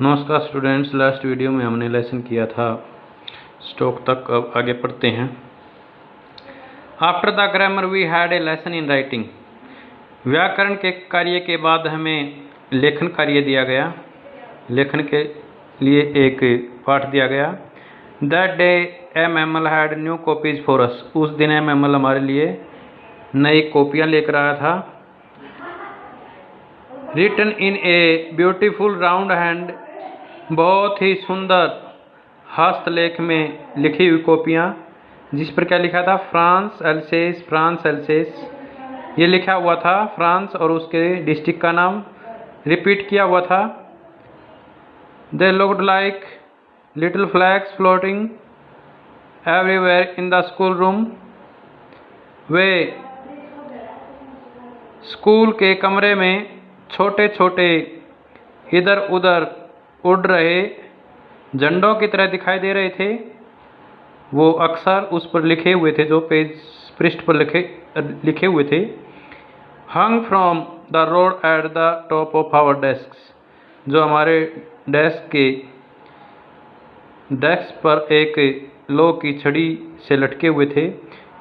नमस्कार students, last video में हमने लेसन किया था स्टॉक तक। अब आगे पढ़ते हैं। After the grammar we had a lesson in writing. व्याकरण के कार्य के बाद हमें लेखन कार्य दिया गया, लेखन के लिए एक पाठ दिया गया। That day MML had new copies for us. उस दिन एमएमएल हमारे लिए नई कॉपियाँ लेकर आया था। Written in a beautiful round hand, बहुत ही सुंदर हस्तलेख में लिखी हुई कॉपियाँ, जिस पर क्या लिखा था, फ्रांस एल्सेस, फ्रांस एल्सेस ये लिखा हुआ था। फ्रांस और उसके डिस्ट्रिक्ट का नाम रिपीट किया हुआ था। They looked like little flags floating everywhere in the school room. Way school के कमरे में छोटे छोटे इधर उधर उड़ रहे झंडों की तरह दिखाई दे रहे थे। वो अक्सर उस पर लिखे हुए थे, जो पेज पृष्ठ पर लिखे हुए थे। Hung from the rod at the top of our desk, जो हमारे डेस्क पर एक लोह की छड़ी से लटके हुए थे।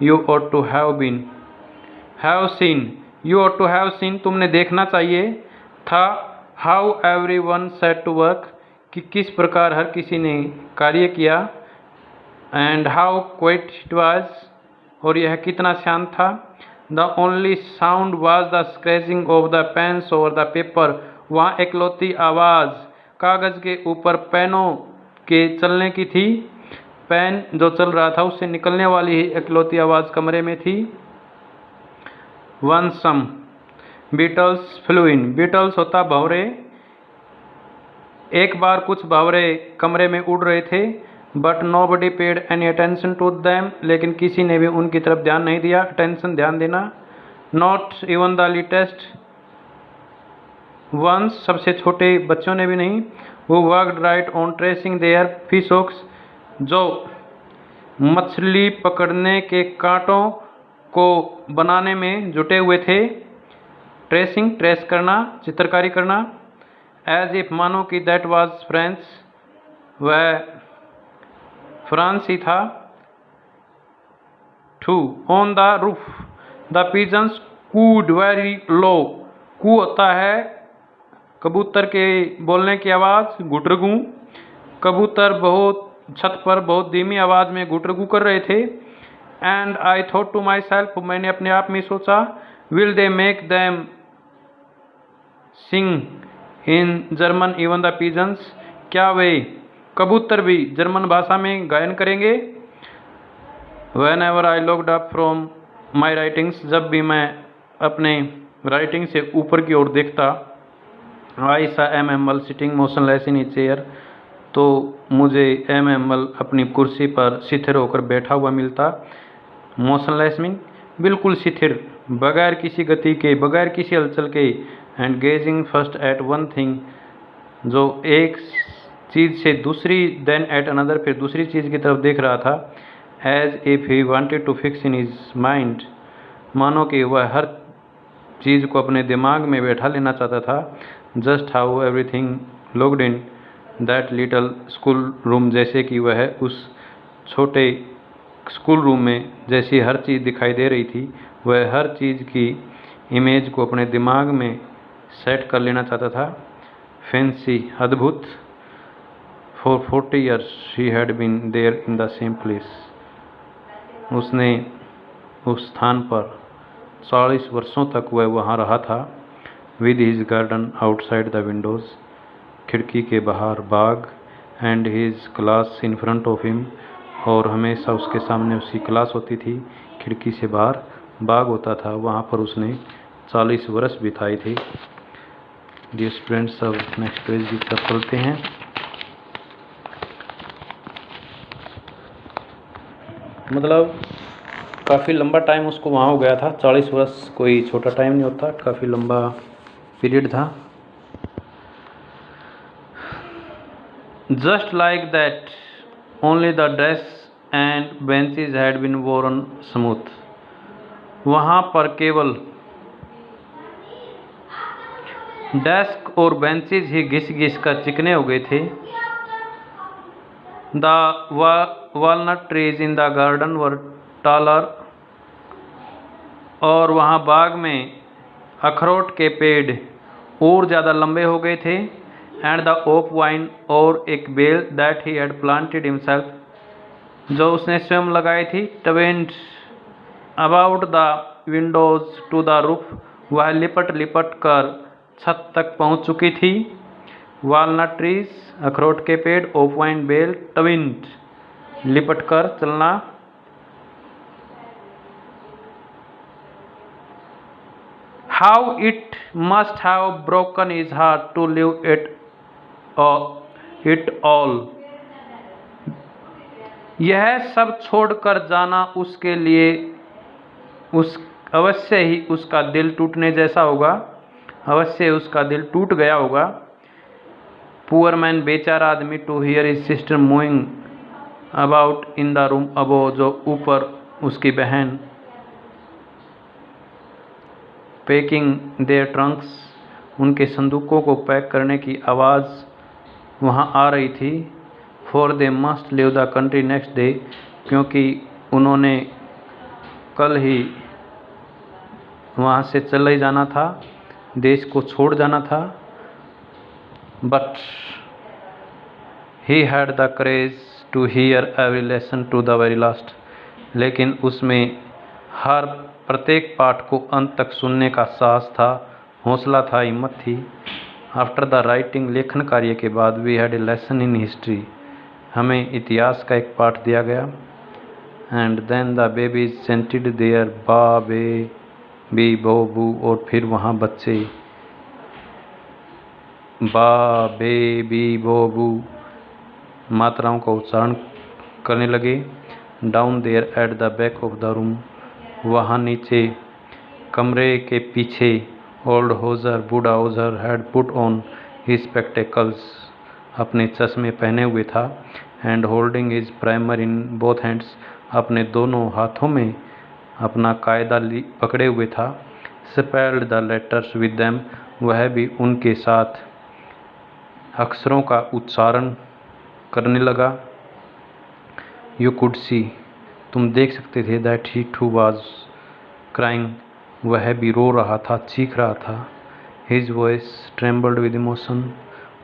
You ought to have seen, you ought to have seen, तुमने देखना चाहिए था। How every one set to work, कि किस प्रकार हर किसी ने कार्य किया। And how quiet it was, और यह कितना शांत था। The only sound was the scratching of the pens over the paper, वहाँ एकलौती आवाज़ कागज़ के ऊपर पेनों के चलने की थी। पेन जो चल रहा था उससे निकलने वाली ही एकलौती आवाज़ कमरे में थी। वन सम बीटल्स फ्लू इन, बीटल्स होता भंवरे। एक बार कुछ भंवरे कमरे में उड़ रहे थे। But nobody paid any attention to them, लेकिन किसी ने भी उनकी तरफ ध्यान नहीं दिया। अटेंशन, ध्यान देना। Not even the littlest ones, सबसे छोटे बच्चों ने भी नहीं। वो worked right on tracing their fish hooks, जो मछली पकड़ने के कांटों को बनाने में जुटे हुए थे। ट्रेसिंग, ट्रेस करना, चित्रकारी करना। एज इफ, मानो कि दैट वाज फ्रेंच, वह फ्रांसी था। Too on the roof the pigeons cooed very low, coo होता है कबूतर के बोलने की आवाज़, गुटरगू। कबूतर बहुत छत पर बहुत धीमी आवाज़ में गुटरगू कर रहे थे। And I thought to myself, मैंने अपने आप में सोचा, will they make them sing in German even the pigeons, क्या वे कबूतर भी जर्मन भाषा में गायन करेंगे। Whenever I looked up from my writings, जब भी मैं अपने राइटिंग से ऊपर की ओर देखता। आई सा MML sitting motionless in a chair, तो मुझे एमएमएल अपनी कुर्सी पर शिथिर होकर बैठा हुआ मिलता। मोशनलेस मीन बिल्कुल शिथिर, बगैर किसी गति के, बगैर किसी हलचल के। And gazing first at one thing, जो एक चीज़ से दूसरी, देन एट अनदर, फिर दूसरी चीज़ की तरफ देख रहा था। As if he wanted to fix in his mind, मानो कि वह हर चीज़ को अपने दिमाग में बैठा लेना चाहता था। Just how everything looked in that little school room, जैसे कि वह उस छोटे स्कूल रूम में जैसी हर चीज़ दिखाई दे रही थी, वह हर चीज़ की इमेज को अपने दिमाग में सेट कर लेना चाहता था। फैंसी, अद्भुत। For 40 years she had been there in the same place, उसने उस स्थान पर 40 वर्षों तक वह वहाँ रहा था। With his garden outside the windows, खिड़की के बाहर बाग। And his class in front of him, और हमेशा उसके सामने उसकी क्लास होती थी। खिड़की से बाहर बाग होता था, वहाँ पर उसने 40 वर्ष बिताए थे। डियर स्टूडेंट्स, अब नेक्स्ट पेज की तरफ चलते हैं। मतलब काफ़ी लंबा टाइम उसको वहाँ हो गया था। 40 वर्ष कोई छोटा टाइम नहीं होता, काफ़ी लंबा पीरियड था। Just like that only the desk and benches had been worn smooth, वहाँ पर केवल डेस्क और बेंचेज ही घिस घिस कर चिकने हो गए थे। The walnut trees in the garden were taller, और वहाँ बाग में अखरोट के पेड़ और ज़्यादा लंबे हो गए थे। एंड द ओक वाइन, और एक बेल that he had planted himself, जो उसने स्वयं लगाई थी, twined about the windows to the roof, वह लिपट लिपट कर छत तक पहुंच चुकी थी। वालनट ट्रीज, अखरोट के पेड़, ओक वाइन, बेल, ट्विंट लिपट कर चलना। How it must have broken his heart to leave it all, यह सब छोड़कर जाना उसके लिए उस अवश्य ही उसका दिल टूटने जैसा होगा, अवश्य उसका दिल टूट गया होगा। पुअर मैन, बेचारा आदमी, to hear his sister moving about in the room above, जो ऊपर उसकी बहन पैकिंग देयर ट्रंक्स, उनके संदूकों को पैक करने की आवाज़ वहाँ आ रही थी। For they must leave the country next day, क्योंकि उन्होंने कल ही वहाँ से चले जाना था, देश को छोड़ जाना था। But he had the courage to hear every lesson to the very last, लेकिन उसमें हर प्रत्येक पाठ को अंत तक सुनने का साहस था, हौसला था, हिम्मत थी। आफ्टर द राइटिंग, लेखन कार्य के बाद, we had a lesson in history, हमें इतिहास का एक पाठ दिया गया। And then the babies chanted their ba be B बो बू, और फिर वहाँ बच्चे बा बे बी बो बू मात्राओं का उच्चारण करने लगे। Down there at the back of the room, वहाँ नीचे कमरे के पीछे, ओल्ड होजर, बूढ़ा Hauser, had put on his spectacles, अपने चश्मे पहने हुए था। And holding his primer in both hands, अपने दोनों हाथों में अपना कायदा पकड़े हुए था। Spelled the letters with them, वह भी उनके साथ अक्षरों का उच्चारण करने लगा। यू कुड सी, तुम देख सकते थे, that he too was crying, वह भी रो रहा था, चीख रहा था। His voice trembled with emotion,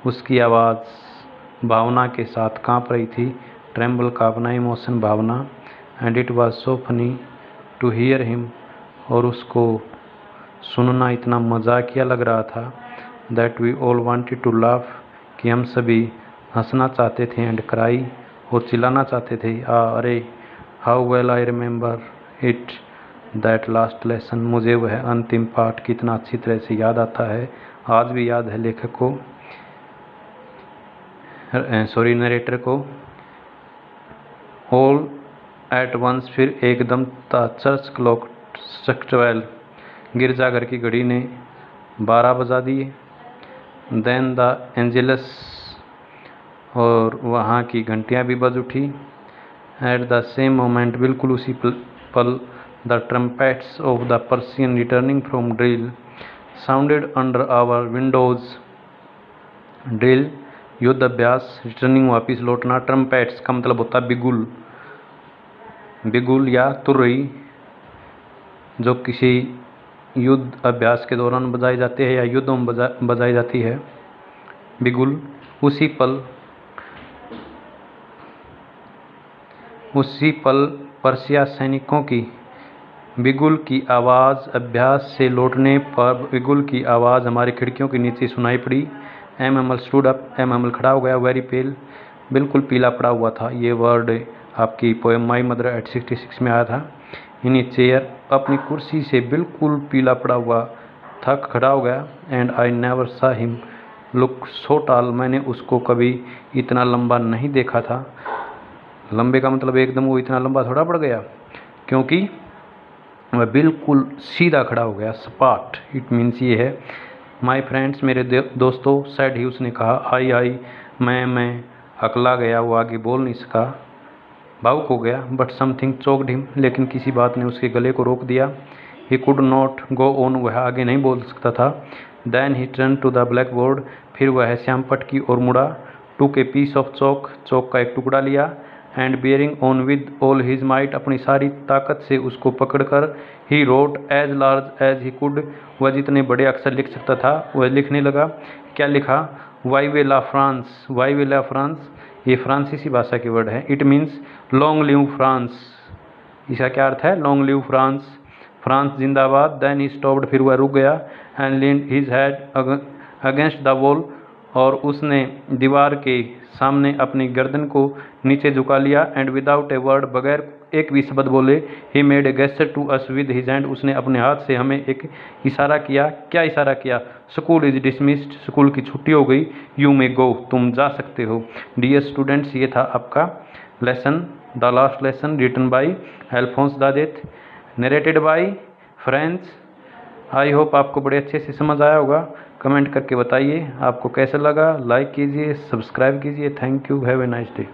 उसकी आवाज़ भावना के साथ कांप रही थी। ट्रेम्बल कांपना, इमोशन भावना। And it was so funny to hear him, और उसको सुनना इतना मजाकिया लग रहा था। That we all wanted to laugh, कि हम सभी हंसना चाहते थे। एंड क्राई, और चिल्लाना चाहते थे, अरे how well I remember it that last lesson, मुझे वह अंतिम पाठ कितना अच्छी तरह से याद आता है, आज भी याद है लेखक को, नरेटर को। ऑल एट वंस, फिर एकदम, द चर्च क्लॉक स्ट्रक 12, गिरजाघर की घड़ी ने 12 बजा दिए। देन द एंजेलस, और वहाँ की घंटियाँ भी बज उठी। एट द सेम मोमेंट, बिल्कुल उसी पल, the trumpets of the Persian returning from drill sounded under our windows. Drill, युद्ध अभ्यास, रिटर्निंग वापिस लौटना। ट्रम्पेट्स का मतलब होता है बिगुल, बिगुल या तुरई, जो किसी युद्ध अभ्यास के दौरान बजाई जाती है या युद्धों में बजाई जाती है, बिगुल। उसी पल पर्सिया सैनिकों की बिगुल की आवाज़, अभ्यास से लौटने पर बिगुल की आवाज़ हमारी खिड़कियों के नीचे सुनाई पड़ी। एम स्टूड अप, एम खड़ा हो गया। वेरी पेल, बिल्कुल पीला पड़ा हुआ था। ये वर्ड आपकी पोएम माई मदर एट 66 में आया था। इन ए चेयर, अपनी कुर्सी से बिल्कुल पीला पड़ा हुआ था, खड़ा हो गया। एंड आई नेवर सा हिम लुक सो टॉल, मैंने उसको कभी इतना लंबा नहीं देखा था। लंबे का मतलब एकदम वो इतना लंबा थोड़ा पड़ गया, क्योंकि वह बिल्कुल सीधा खड़ा हो गया, स्पॉट। इट मीन्स ये है, माय फ्रेंड्स, मेरे दोस्तों, सैड ही, उसने कहा। आई मैं अकला गया, वो आगे बोल नहीं सका, भावुक हो गया। बट समथिंग चोक्ड हिम, लेकिन किसी बात ने उसके गले को रोक दिया। He could not go on, वह आगे नहीं बोल सकता था। Then he turn to the blackboard, फिर वह श्याम पट की ओर मुड़ा। टूक ए पीस ऑफ चौक, चौक का एक टुकड़ा लिया। And bearing on with all his might, अपनी सारी ताकत से उसको पकड़कर। He wrote as large as he could, वह जितने बड़े अक्षर लिख सकता था वह लिखने लगा। क्या लिखा? वाई वे ला फ्रांस, वाई वे ला फ्रांस, ये फ्रांसीसी भाषा की वर्ड है। It means long live France, इसका क्या अर्थ है? लॉन्ग लिव फ्रांस, फ्रांस जिंदाबाद। देन ही स्टॉप्ड, फिर वह रुक गया। And leaned his head against the wall, और उसने दीवार के सामने अपनी गर्दन को नीचे झुका लिया। एंड विदाउट ए वर्ड, बगैर एक भी शब्द बोले, he made a gesture to us with his hand, उसने अपने हाथ से हमें एक इशारा किया। क्या इशारा किया? स्कूल इज डिसमिस्ड, स्कूल की छुट्टी हो गई। यू मे गो, तुम जा सकते हो। डियर स्टूडेंट्स, ये था आपका lesson, the last lesson, written by Alphonse Daudet, narrated by friends. I hope आपको बड़े अच्छे से समझ आया होगा। कमेंट करके बताइए आपको कैसा लगा। लाइक कीजिए, सब्सक्राइब कीजिए। Thank you, have a nice day.